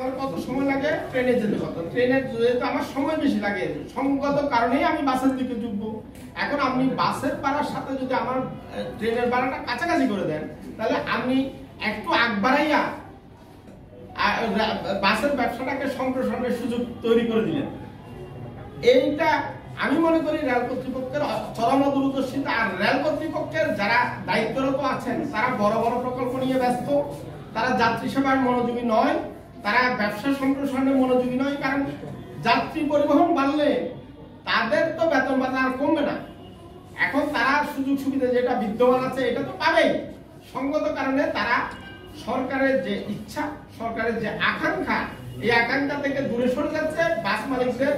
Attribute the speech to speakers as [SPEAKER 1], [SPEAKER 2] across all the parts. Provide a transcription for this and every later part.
[SPEAKER 1] আমার কত সময় লাগে, ট্রেনে যেতে কত, ট্রেনে যেতে আমার সময় বেশি লাগে, সঙ্গত কারণেই আমি বাসের দিকে ঝুঁকবো। এখন আপনি বাসের ভাড়ার সাথে যদি আমার ট্রেনের ভাড়াটা কাছাকাছি করে দেন, তাহলে আপনি একটু আগ বাড়াইয়া বাসের ব্যবসাটাকে সম্প্রসারণের সুযোগ তৈরি করে দিলেন। এইটা আমি মনে করি রেল কর্তৃপক্ষের চরম দূরদর্শিতা। আর রেল কর্তৃপক্ষের যারা দায়িত্বরত আছেন তারা বড় বড় প্রকল্প নিয়ে ব্যস্ত, তারা যাত্রী সেবার মনোযোগী নয়, তারা ব্যবসা সম্প্রসারণে মনোযোগী নয়। কারণ যাত্রী পরিবহন বাড়লে তাদের তো বেতন ভাতা আর কমবে না। এখন তারা সুযোগ সুবিধা যেটা বিদ্যমান আছে এটা তো পাবেই। সঙ্গত কারণে তারা সরকারের যে ইচ্ছা, সরকারের যে আকাঙ্ক্ষা, এই আকাঙ্ক্ষা থেকে দূরে সরে যাচ্ছে, বাস মালিকদের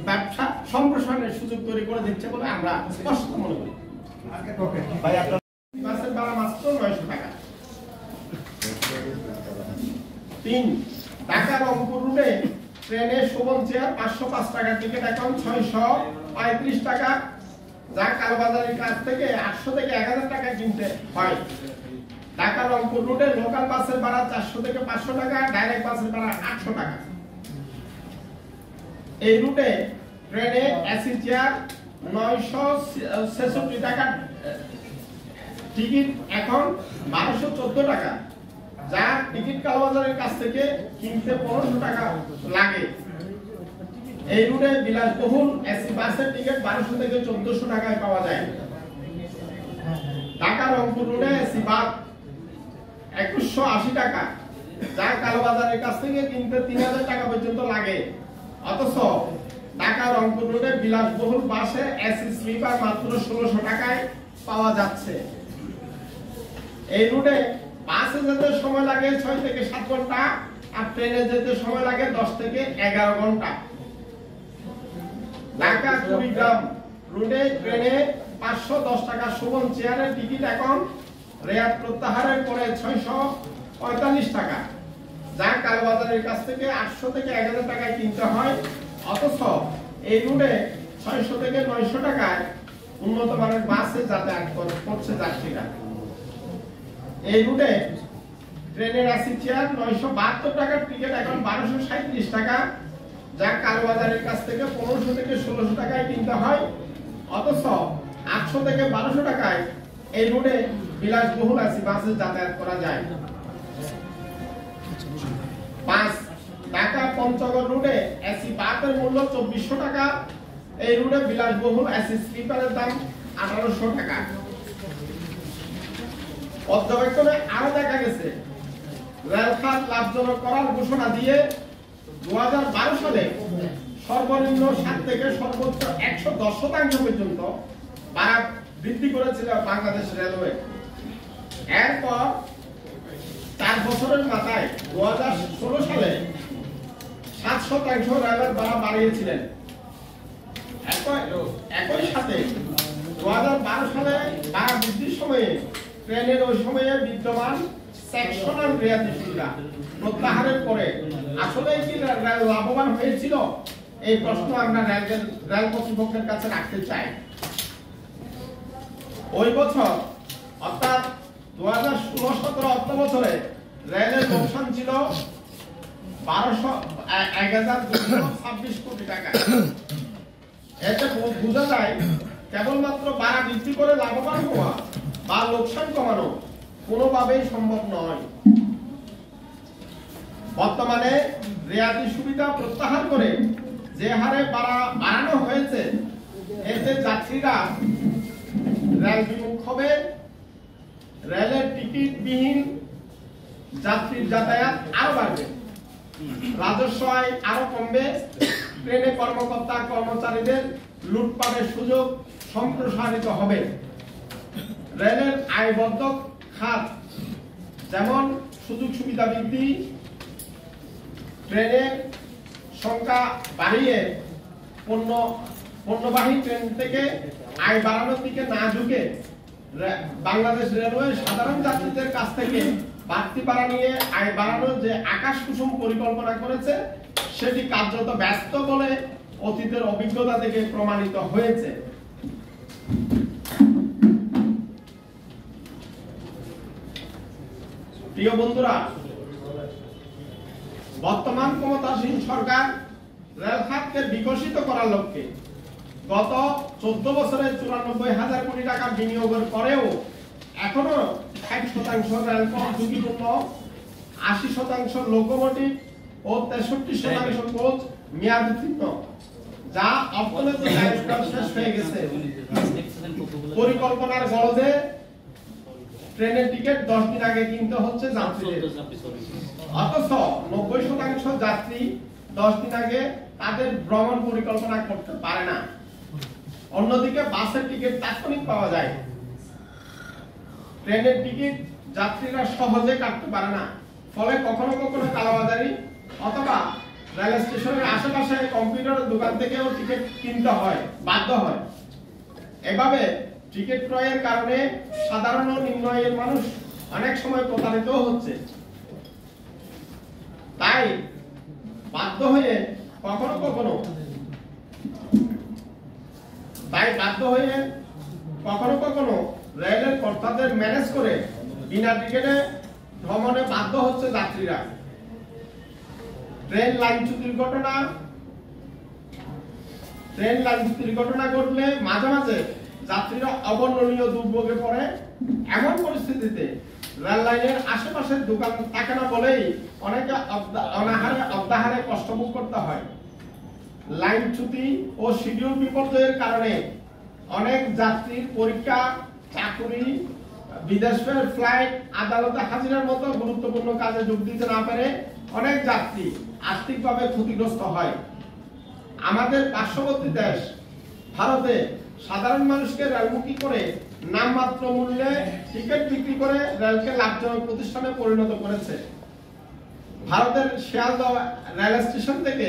[SPEAKER 1] ব্যবসা সম্প্রসারণের সুযোগ তৈরি করে দিচ্ছে বলে আমরা স্পষ্ট মনে করি। বাসের ভাড়া মাত্র 900 টাকা। 3, ঢাকা রংপুর রুটে ট্রেনে শোভন চেয়ার 505 টাকা, টিকিট এখন 635 টাকা, যা কালোবাজারের কাছ থেকে 800 থেকে 1000 টাকা কিনতে হয়। ঢাকা রংপুর রুটে লোকাল বাসের ভাড়া 400 থেকে 500 টাকা, ডাইরেক্ট বাসের ভাড়া 800 টাকা। এই রুটে ট্রেনে এসি চেয়ার 966 টাকা, টিকিট এখন 1214 টাকা, যা টিকিট কালোবাজারের কাছ থেকে কিনতে 1500 টাকা লাগে। এই রুটে বিলাসবহুল এসি বাসের টিকিট 1200 থেকে 1400 টাকায় পাওয়া যায়। ঢাকা রংপুর রুটে এসি বাস 2180 টাকা, যা কালোবাজারের কাছ থেকে কিনতে 3000 টাকা পর্যন্ত লাগে। অথচ ঢাকা রংপুর রুটে বিলাসবহুল বাসে এসি স্লিপার মাত্র 1600 টাকায় পাওয়া যাচ্ছে। এই রুটে বাসে যেতে সময় লাগে 6 থেকে 7 ঘন্টা, আর ট্রেনে যেতে সময় লাগে 10 থেকে 11 ঘন্টা। ঢাকা কুড়িগ্রাম রুটে ট্রেনে 510 টাকা শোভন চেয়ারের টিকিট এখন রেয়াত প্রত্যাহারের পরে 645 টাকা, যা কালোবাজারের কাছ থেকে 800 থেকে 1000 টাকায় কিনতে হয়। অথচ এই রুটে 600 থেকে 900 টাকায় উন্নত মানের বাসে যাতায়াত করছে যাত্রীরা। এই রুটে ট্রেনের এসি চেয়ার 972 টাকার টিকিট এখন 1237 টাকা, যা কালোবাজারের কাছ থেকে 1500 থেকে 1600 টাকায় কিনতে হয়। অথচ 800 থেকে 1200 টাকায় এই রুটে বিলাসবহুল এসি বাসে যাতায়াত করা যায়। 5, ঢাকা পঞ্চগড় রুটে এসি বাসের মূল্য 2400 টাকা, এই রুটে বিলাসবহুল এসি স্লিপারের দাম 1800 টাকা। পর্যবেক্ষণে আরো দেখা গেছে রেল খাত লাভজনক করার ঘোষণা দিয়ে 2012 সালে সর্বনিম্ন 7 থেকে সর্বোচ্চ 110% পর্যন্ত ভাড়া বৃদ্ধি করেছিল বাংলাদেশ রেলওয়ে। এরপর 4 বছরের মাথায় 2016 সালে 7% রেলের ভাড়া বাড়িয়েছিলেন। একই সাথে 2012 সালে ভাড়া বৃদ্ধির সময়ে ট্রেনের ওই সময়ে বিদ্যমান সেকশনাল রেয়াতি সুবিধা প্রত্যাহারের পরে আসলে কি রেল লাভবান হয়েছিল, এই প্রশ্ন আমরা রেল কর্তৃপক্ষের কাছে রাখতে চাই। ওই বছর অর্থাৎ 2016-17 অর্থ বছরে রেলের লোকসান ছিল 1226 কোটি টাকা। এতে বোঝা যায় কেবলমাত্র ভাড়া বৃদ্ধি করে লাভবান হওয়া বা লোকসান কমানো কোনোভাবেই সম্ভব নয়। বর্তমানে রেয়াতি সুবিধা প্রত্যাহার করে যে হারে ভাড়া বাড়ানো হয়েছে, এতে যাত্রীরা রেল বিমুখ হবে, রেলের টিকিটবিহীন যাত্রীর যাতায়াত আরো বাড়বে, রাজস্ব আয় আরো কমবে, ট্রেনে কর্মকর্তা কর্মচারীদের লুটপাটের সুযোগ সম্প্রসারিত হবে। রেলের আয়বর্ধক খাত যেমন সুযোগ সুবিধা বৃদ্ধি, ট্রেনের সংখ্যা বাড়িয়ে পণ্যবাহী ট্রেন থেকে আয় বাড়ানোর দিকে না ঝুঁকে বাংলাদেশ রেলওয়ে সাধারণ যাত্রীদের কাছ থেকে বাড়তি ভাড়া নিয়ে আয় বাড়ানোর যে আকাশ কুসুম পরিকল্পনা করেছে, সেটি কার্যত ব্যস্ত বলে অতীতের অভিজ্ঞতা থেকে প্রমাণিত হয়েছে। প্রিয় বন্ধুরা, বর্তমান ক্ষমতাসীন সরকার রেল খাতকে বিকশিত করার লক্ষ্যে গত 14 বছরে 94,000 কোটি টাকা বিনিয়োগের পরেও এখনো 60% রেলপথ ঝুঁকিপূর্ণ, 80% লোকোমোটিভ ও 63% কোচ মেয়াদোত্তীর্ণ, যা অর্থনৈতিক আয়ুষ্কাল শেষ হয়ে গেছে। পরিকল্পনার গরজে ট্রেনের টিকিট 10 দিন আগে কিনতে হচ্ছে যাত্রীদের, অথচ 90% যাত্রী 10 দিন আগে তাদের ভ্রমণ পরিকল্পনা করতে পারে না। অন্যদিকে বাসের টিকিট তাৎক্ষণিক পাওয়া যায়, ট্রেনের টিকিট যাত্রীরা সহজে কাটতে পারে না, ফলে কখনো কখনো কালোবাজারি অথবা রেল স্টেশনের আশেপাশে কম্পিউটারের দোকান থেকেও টিকিট কিনতে হয়, বাধ্য হয়। এভাবে টিকিট ক্রয়ের কারণে সাধারণ ও নিম্ন আয়ের মানুষ অনেক সময় প্রতারিত হচ্ছে। তাই বাধ্য হয়ে কখনো কখনো রেলের কর্তাদের ম্যানেজ করে বিনা টিকিটে ভ্রমণে বাধ্য হচ্ছে যাত্রীরা। ট্রেন লাইনচ্যুতির ঘটনা ঘটলে মাঝে মাঝে যাত্রীরা অবর্ণনীয় দুর্ভোগে পড়ে। এমন পরিস্থিতিতে রেল লাইনের আশেপাশের দোকান থাকে না বলেই অনেকে অবদাহারে কষ্ট ভোগ করতে হয়। লাইনচ্যুতি ও শিডিউল বিপর্যয়ের কারণে অনেক যাত্রীর পরীক্ষা, চাকরি, বিদেশ ফেরার ফ্লাইট, আদালতে হাজিরার মতো গুরুত্বপূর্ণ কাজে যোগ দিতে না পেরে অনেক যাত্রী আর্থিকভাবে ক্ষতিগ্রস্ত হয়। আমাদের পার্শ্ববর্তী দেশ ভারতে সাধারণ মানুষকে রেলমুখী করে নামমাত্র মূল্যে টিকিট বিক্রি করে রেলকে লাভজনক প্রতিষ্ঠানে পরিণত করেছে। ভারতের শিয়ালদহ রেল স্টেশন থেকে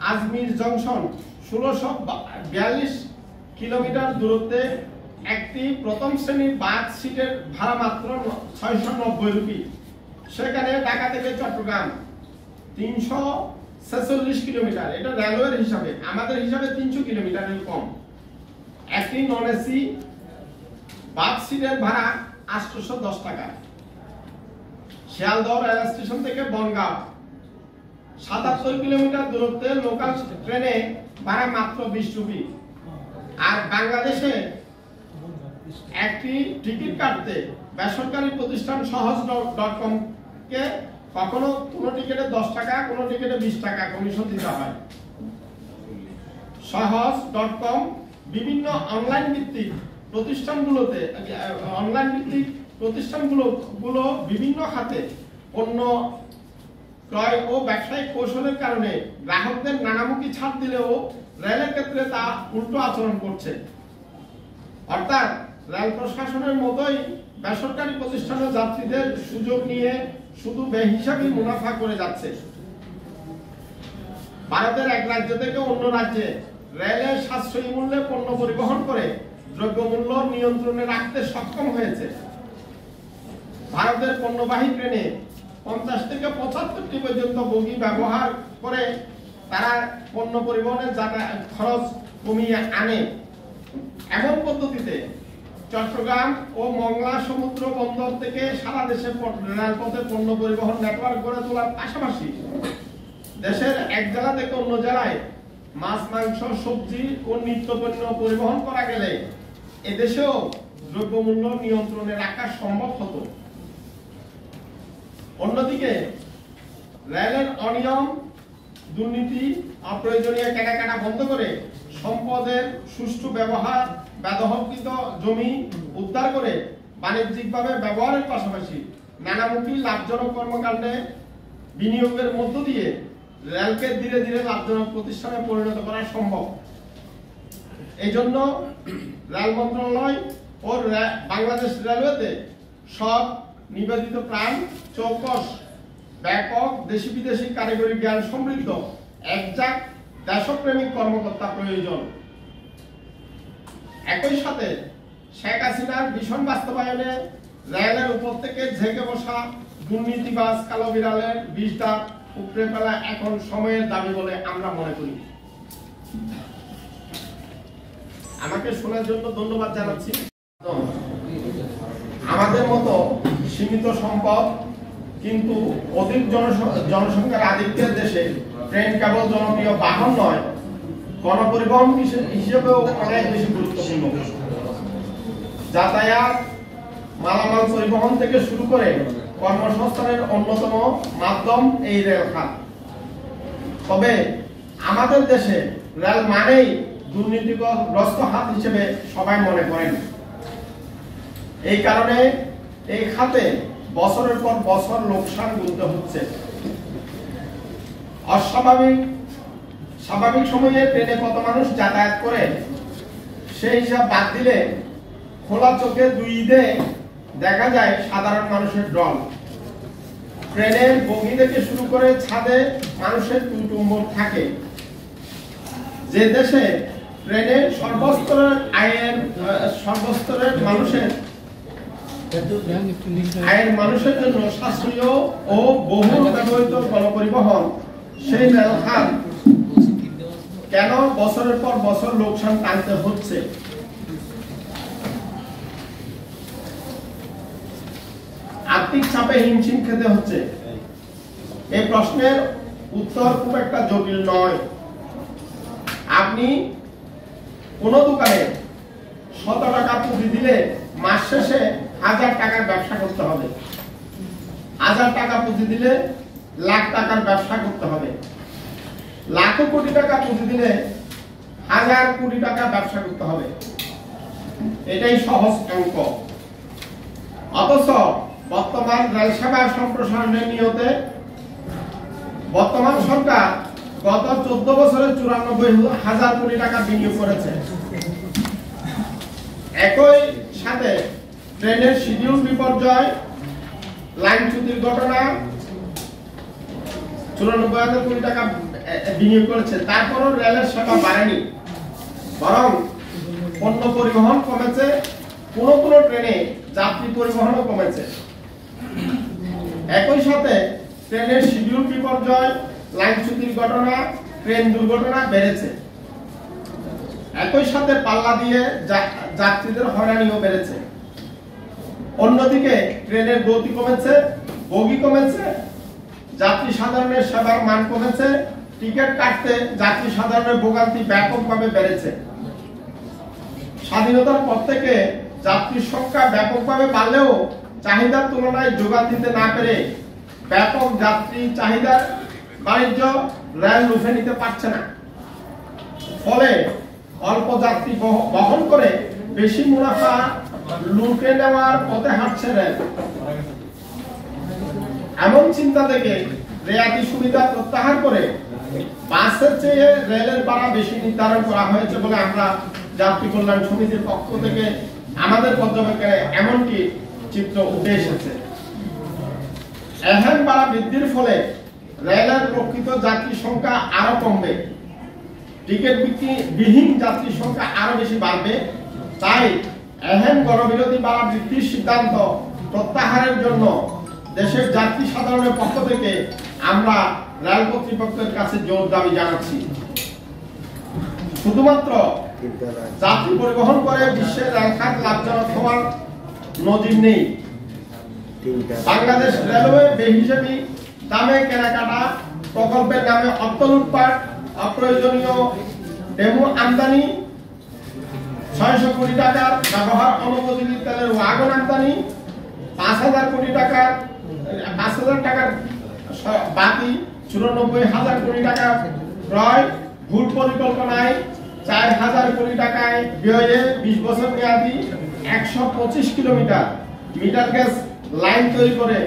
[SPEAKER 1] আজমির জংশন 1642 কিলোমিটার দূরত্বে একটি প্রথম শ্রেণীর বাস সিটের ভাড়া মাত্র 690 রুপি। সেখানে ঢাকা থেকে চট্টগ্রাম 346 কিলোমিটার, এটা রেলওয়ের হিসাবে, আমাদের হিসাবে 300 কিলোমিটারের কম। একটি নন এসি বাস সিটের ভাড়া 810 টাকা। শিয়ালদহ রেল স্টেশন থেকে বনগাঁও 77 কিলোমিটার দূরত্বে লোকাল ট্রেনে ভাড়া মাত্র 20 রুপি। আর বাংলাদেশে একটি টিকিট কাটতে বেসরকারি প্রতিষ্ঠান সহজ.com কে কখনো কোনো টিকিটে 10 টাকা, কোনো টিকিটে 20 টাকা কমিশন দিতে হয়। সহজ.com বিভিন্ন অনলাইন ভিত্তিক প্রতিষ্ঠানগুলো বিভিন্ন খাতে পণ্য ক্রয় ও ব্যবসায়িক কৌশলের কারণে গ্রাহকদের নানামুখী ছাড় দিলেও রেলের ক্ষেত্রে তা উল্টো আচরণ করছে। অর্থাৎ রেল প্রশাসনের মতোই বেসরকারি প্রতিষ্ঠানের যাত্রীদের সুযোগ নিয়ে শুধু বেহিসাবি মুনাফা করে যাচ্ছে। ভারতের এক রাজ্য থেকে অন্য রাজ্যে রেলের সাশ্রয়ী মূল্যে পণ্য পরিবহন করে দ্রব্যমূল্য নিয়ন্ত্রণে রাখতে সক্ষম হয়েছে। ভারতের পণ্যবাহী ট্রেনে 50 থেকে 75টি পর্যন্ত বগি ব্যবহার করে তারা পণ্য পরিবহনের খরচ কমিয়ে আনে। এমন পদ্ধতিতে চট্টগ্রাম ও মংলা সমুদ্র বন্দর থেকে সারা দেশে রেলপথে পণ্য পরিবহন নেটওয়ার্ক গড়ে তোলার পাশাপাশি দেশের এক জেলা থেকে অন্য জেলায় মাছ, মাংস, সবজি ও নিত্যপণ্য পরিবহন করা গেলে এদেশেও দ্রব্যমূল্য নিয়ন্ত্রণে রাখা সম্ভব হতো। অন্যদিকে রেলের অনিয়ম, দুর্নীতি, অপ্রয়োজনীয় কেনাকাটা বন্ধ করে সম্পদের সুষ্ঠু ব্যবহার, বেদখলকৃত জমি উদ্ধার করে বাণিজ্যিকভাবে ব্যবহারের পাশাপাশি নানামুখী লাভজনক কর্মকাণ্ডে বিনিয়োগের মধ্য দিয়ে রেলকে ধীরে ধীরে লাভজনক প্রতিষ্ঠানে পরিণত করা সম্ভব। এই জন্য রেল মন্ত্রণালয় ও বাংলাদেশ রেলওয়েতে সব নিবেদিত প্রাণ, চৌকস, ব্যাপক দেশি বিদেশি কারিগরি জ্ঞান সমৃদ্ধ একজাক দেশপ্রেমিক কর্মকর্তা প্রয়োজন। একই সাথে শেখ হাসিনার ভীষণ বাস্তবায়নে রেলের উপর থেকে ঝেঁকে বসা দুর্নীতিবাজ কালো বিড়ালের বিষ দাঁত উপড়ে ফেলা এখন সময়ের দাবি বলে আমরা মনে করি। আমাকে শোনার জন্য ধন্যবাদ জানাচ্ছি। আমাদের মতো সীমিত সম্পদ, কিন্তু অধিক জনসংখ্যার আধিক্যের দেশে ট্রেন কেবল জনপ্রিয় বাহন নয়, গণপরিবহন হিসেবেও অনেক বেশি গুরুত্বপূর্ণ। যাতায়াত, মালামাল পরিবহন থেকে শুরু করে কর্মসংস্থানের অন্যতম মাধ্যম এই রেল খাত। তবে আমাদের দেশে রেল মানেই দুর্নীতিগ্রস্ত হাত হিসেবে সবাই মনে করেন। এই কারণে এই খাতে বছরের পর বছর লোকসান গুনতে হচ্ছে। স্বাভাবিক সময়ে ট্রেনে কত মানুষ যাতায়াত করে সেই হিসাব বাদ দিলে খোলা চোখে 2 ঈদে দেখা যায় সাধারণ মানুষের দল। ট্রেনের বগি থেকে শুরু করে ছাদে মানুষের টুটুম্বর থাকে। যে দেশে ট্রেনে সর্বস্তরের মানুষের জন্য সাশ্রয়ী ও বহুল ব্যবহৃত গণপরিবহন, সেই রেল খাত কেন বছরের পর বছর লোকসান টানতে হচ্ছে? আর্থিক চাপে হিমশিম খেতে হচ্ছে। এই প্রশ্নের উত্তর খুব একটা জটিল নয়। আপনি কোন দোকানে 100 টাকা পুঁজি দিলে মাস শেষে 1000 টাকার ব্যবসা করতে হবে। 1000 টাকা পুঁজি দিলে লাখ টাকার ব্যবসা করতে হবে। লাখ কোটি টাকা পুঁজি দিলে 1000 কোটি টাকা ব্যবসা করতে হবে। এটাই সহজ অঙ্ক। অথচ বর্তমান রেল সেবা সম্প্রসারণের নিয়তে বর্তমান সরকার গত 14 বছরে 94,000 কোটি টাকা বিনিয়োগ করেছে। একই সাথে ট্রেনের শিডিউল বিপর্যয়, লাইনচ্যুতির ঘটনা 94,000 কোটি টাকা বিনিয়োগ করেছে। তারপরও রেলের সেবা বাড়েনি, বরং পণ্য পরিবহন কমেছে, কোন ট্রেনে যাত্রী পরিবহনও কমেছে। একই সাথে ট্রেনের শিডিউল বিপর্যয়, লাইনচ্যুতির ঘটনা, ট্রেন দুর্ঘটনা বেড়েছে। একই সাথে পাল্লা দিয়ে যাত্রীদের হয়রানিও বেড়েছে। অন্যদিকে ট্রেনের গতি কমেছে, বগি কমেছে, যাত্রী সাধারণের সেবার মান কমেছে, টিকিট কাটতে যাত্রী সাধারণের ভোগান্তি ব্যাপকভাবে বেড়েছে। স্বাধীনতার পর থেকে যাত্রীর সংখ্যা ব্যাপকভাবে বাড়লেও চাহিদার তুলনায় যোগান দিতে না পেরে ব্যাপক যাত্রী চাহিদার বাণিজ্য রেল লুফে নিতে পারছে না। ফলে অল্প যাত্রী বহন করে বেশি মুনাফা লুটে নেওয়ার পথে হাঁটছে রেল। এমন চিন্তা থেকে রেয়াতি সুবিধা প্রত্যাহার করে বাসের চেয়ে রেলের ভাড়া বেশি নির্ধারণ করা হয়েছে বলে আমরা যাত্রী কল্যাণ সমিতির পক্ষ থেকে আমাদের পর্যবেক্ষণে এমনকি চিত্র উঠে এসেছে। এহেন ভাড়া বৃদ্ধির ফলে রেলের প্রকৃত যাত্রী সংখ্যা আরো কমবে, টিকিট বিহীন যাত্রীর সংখ্যা আরো বেশি বাড়বে। তাই এহেন গণবিরোধী ভাড়া বৃদ্ধির সিদ্ধান্ত প্রত্যাহারের জন্য দেশের যাত্রী সাধারণের পক্ষ থেকে আমরা রেল কর্তৃপক্ষের কাছে জোর দাবি জানাচ্ছি। শুধুমাত্র যাত্রী পরিবহন করে বিশ্বের রেল খাত লাভজনক হওয়ার নজির নেই। বাংলাদেশ রেলওয়ে বেহিসাবি দামে কেনাকাটা, প্রকল্পের নামে অর্থ লুটপাট, অপ্রয়োজনীয় ডেমো আমদানি, 600 কোটি টাকার ব্যবহার অনুপযোগী তেলের ওয়াগন আমদানি, 5,000 কোটি টাকার 5,000 টাকার বাকি 94,000 কোটি টাকা ক্রয়, ভুল পরিকল্পনায় 4,000 কোটি টাকায় ব্যয়ে 20 বছর মেয়াদী 125 কিলোমিটার মিটার গ্যাস লাইন তৈরি করে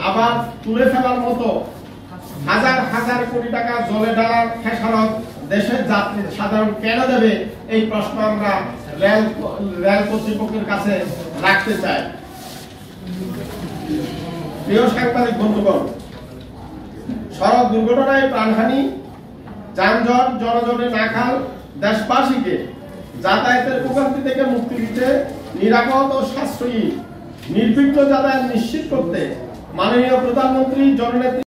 [SPEAKER 1] আবার তুলে ফেলার মতো হাজার কোটি টাকা জলে ঢালার খেসারত দেশের যাত্রী সাধারণ কেন দেবে, এই প্রশ্ন আমরা রেল কর্তৃপক্ষের কাছে রাখতে চাই। প্রিয় সাংবাদিক বন্ধুগণ, সড়ক দুর্ঘটনায় প্রাণহানি, যানজট, জনজটে নাখাল দেশবাসীকে যাতায়াতের ভোগান্তি থেকে মুক্তি দিতে, নিরাপদ ও সাশ্রয়ী নির্বিঘ্ন যাতায়াত নিশ্চিত করতে মাননীয় প্রধানমন্ত্রী জননেত্রী